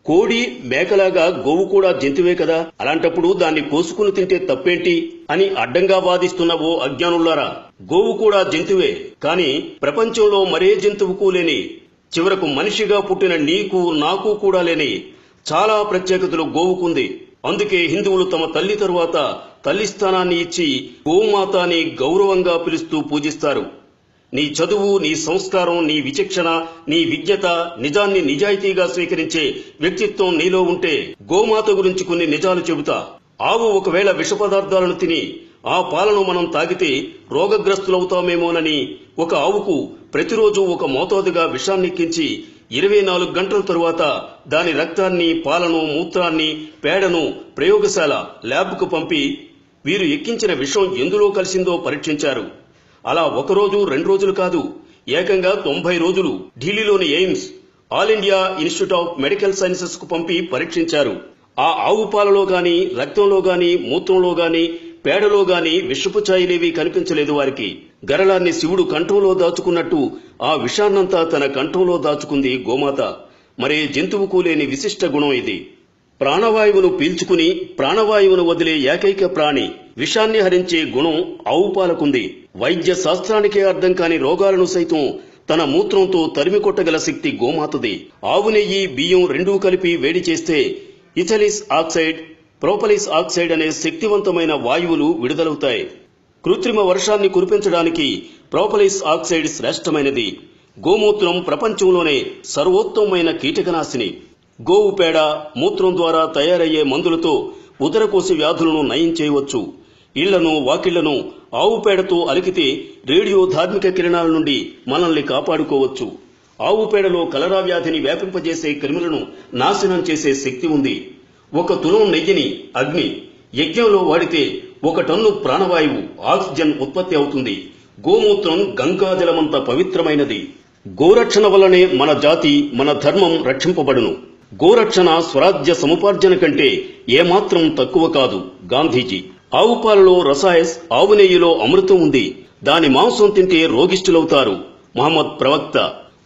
కోడి మేకలాగా గోవు కూడా జంతువే కదా, అలాంటప్పుడు దాన్ని కోసుకుని తింటే తప్పేంటి అని అడ్డంగా వాదిస్తున్న ఓ అజ్ఞానులారా, గోవు కూడా జంతువే, కాని ప్రపంచంలో మరే జంతువుకు లేని, చివరకు మనిషిగా పుట్టిన నీకు నాకు కూడా లేని చాలా ప్రత్యేకతలు గోవుకుంది. అందుకే హిందువులు తమ తల్లి తరువాత తల్లి స్థానాన్ని ఇచ్చి గోమాత అని గౌరవంగా పిలుస్తూ పూజిస్తారు. నీ చదువు, నీ సంస్కారం, నీ విచక్షణ, నీ విజ్ఞత, నిజాన్ని నిజాయితీగా స్వీకరించే వ్యక్తిత్వం నీలో ఉంటే గోమాత గురించి కొన్ని నిజాలు చెబుతా. ఆవు ఒకవేళ విష పదార్థాలను తిని ఆ పాలను మనం తాగితే రోగగ్రస్తులవుతామేమోనని ఒక ఆవుకు ప్రతిరోజు ఒక మోతాదుగా విషాన్నెక్కించి 24 గంటల తరువాత దాని రక్తాన్ని, పాలను, మూత్రాన్ని, పేడను ప్రయోగశాల ల్యాబ్కు పంపి వీరు ఎక్కించిన విషం ఎందులో కలిసిందో పరీక్షించారు. అలా ఒకరోజు 2 రోజులు కాదు, ఏకంగా 90 రోజులు ఢిల్లీలోని AIIMS, all India institute of medical sciences కు పంపి పరీక్షించారు. ఆ ఆవు పాలలో గాని, రక్తంలో గాని, మూత్రంలో గాని, పేడలో గాని విషపు ఛాయలేవీ కనిపించలేదు వారికి. గరళాన్ని శివుడు కంఠంలో దాచుకున్నట్టు ఆ విషాన్నంతా తన కంఠంలో దాచుకుంది గోమాత. మరే జంతువుకు లేని విశిష్ట గుణం ఇది. ప్రాణవాయువును పీల్చుకుని ప్రాణవాయువును వదిలే ఏకైక ప్రాణి. విషాన్ని హరించే గుణం ఆవు పాలకుంది. వైద్య శాస్త్రానికే అర్థం కాని రోగాలను సైతం తన మూత్రంతో తరిమి కొట్టగల శక్తి గోమాతది. ఆవు నెయ్యి, బియ్యం రెండూ కలిపి వేడి చేస్తే ఇథలిస్ ఆక్సైడ్, ప్రోపలిస్ ఆక్సైడ్ అనే శక్తివంతమైన వాయువులు విడుదలవుతాయి. కృత్రిమ వర్షాన్ని కురిపించడానికి ప్రోపలిస్ ఆక్సైడ్ శ్రేష్టమైనది. గోమూత్రం ప్రపంచంలోనే సర్వోత్తమమైన కీటకనాశిని. గోవు పేడ, మూత్రం ద్వారా తయారయ్యే మందులతో ఉదరకోశ వ్యాధులను నయం చేయవచ్చు. ఇళ్లను, వాకిళ్లను ఆవు పేడతో అలికితే రేడియో ధార్మిక కిరణాల నుండి మనల్ని కాపాడుకోవచ్చు. ఆవు పేడలో కలరా వ్యాధిని వ్యాపింపజేసే క్రిములను నాశనం చేసే శక్తి ఉంది. 1 తులం నెయ్యిని అగ్ని యజ్ఞంలో వాడితే 1 టన్ను ప్రాణవాయువు, ఆక్సిజన్ ఉత్పత్తి అవుతుంది. గోమూత్రం గంగాజలమంత పవిత్రమైనది. గోరక్షణ వల్లనే మన జాతి, మన ధర్మం రక్షింపబడును. గోరక్షణ స్వరాజ్య సముపార్జన కంటే ఏమాత్రం తక్కువ కాదు. గాంధీజీ. ఆవు పాలలో రసాయస్, ఆవు నెయ్యిలో అమృతం ఉంది. దాని మాంసం తింటే రోగిష్ఠులవుతారు. మహమ్మద్ ప్రవక్త.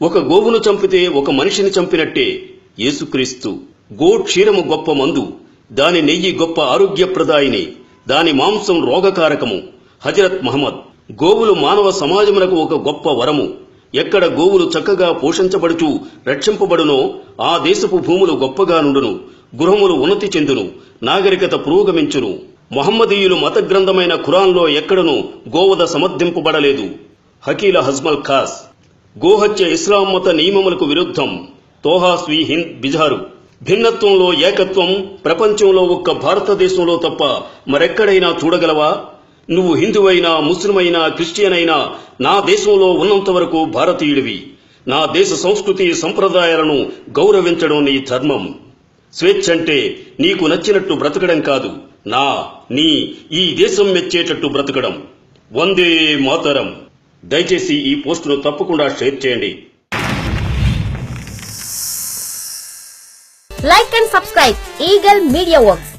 1 గోవును చంపితే 1 మనిషిని చంపినట్టే. యేసుక్రీస్తు. గో క్షీరము గొప్ప మందు, దాని నెయ్యి గొప్ప ఆరోగ్యప్రదాయిని, దాని మాంసం రోగకారకము. హజరత్ మహమ్మద్. గోవులు మానవ సమాజమునకు 1 గొప్ప వరము. ఎక్కడ గోవులు చక్కగా పోషించబడుచూ రక్షింపబడునో ఆ దేశపు భూములు గొప్పగా నుండును, గృహములు ఉన్నతి చెందును, నాగరికత పురోగమించును. మొహమ్మదీయులు మత గ్రంథమైన ఖురాన్లో ఎక్కడనూ గోవధ సమర్థింపబడలేదు. హకీల హజ్మల్ ఖాస్. గోహత్య ఇస్లాం మత నియమములకు విరుద్ధం. తోహాస్వి హింద్ బిజారు. భిన్నత్వంలో ఏకత్వం ప్రపంచంలో ఒక్క భారతదేశంలో తప్ప మరెక్కడైనా చూడగలవా? నువ్వు హిందువైనా, ముస్లిమైనా, క్రిస్టియన్ అయినా నా దేశంలో ఉన్నంత వరకు భారతీయుడివి. నా దేశ సంస్కృతి సంప్రదాయాలను గౌరవించడం నీ ధర్మం. స్వేచ్ఛ అంటే నీకు నచ్చినట్టు బ్రతకడం కాదు, నీ ఈ దేశం మెచ్చేటట్టు బ్రతకడం. వందే మాతరం. దయచేసి ఈ పోస్టును తప్పకుండా షేర్ చేయండి. Like and subscribe Eagle Media Works.